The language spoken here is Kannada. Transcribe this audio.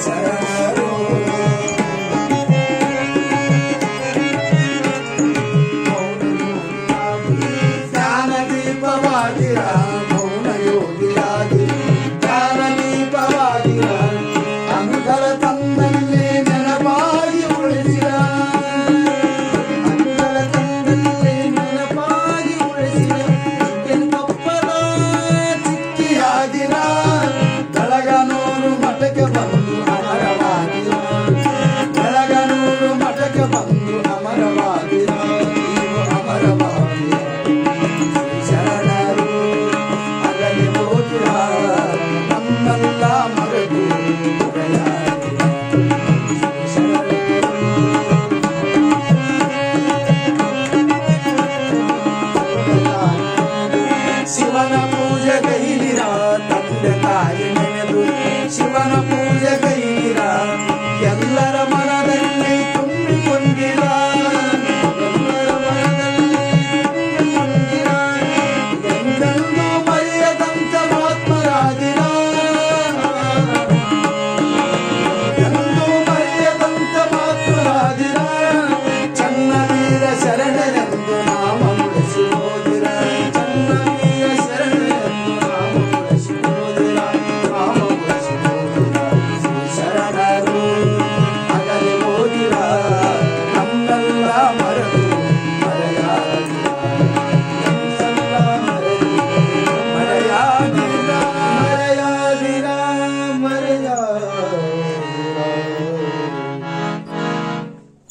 ಶರಣರು ಜ್ಞಾನ ದೀಪವಾಗಿರ ಮೌನ ಯೋಗಿಯಾಗಿ ಜ್ಞಾನ ದೀಪವಾಗಿರ ಅಂಕಲ ತಂದಲ್ಲಿ ನೆನಪಾಗಿ ಉಳಿಸಿರ ಅಂಕಲ ತಂದಲ್ಲಿ ನೆನಪಾಗಿ ಉಳಿಸಿರ ಕೆಂಪಪ್ಪದ ಚಿಕ್ಕಿಯಾಗಿರ ಬೆಳಗನೂರು ಮಠಕ್ಕೆ ಬಂದು ಅಮರವಾಗಿರ ಬೆಳಗನೂರು ಮಠಕ್ಕೆ ಬಂದು ಅಮರವಾಗಿರ ನೀವು ಅಮರವಾಗಿರ ಶರಣರು ಅಗಲಿ ಹೋಗಿರ ನಮ್ಮೆಲ್ಲ ಮರೆತು ಶಿವನ ಪೂಜೆ ಗೈಲಿರ ತಂದೆ ತಾಯಿ ನೆನೆದು ಶಿವನ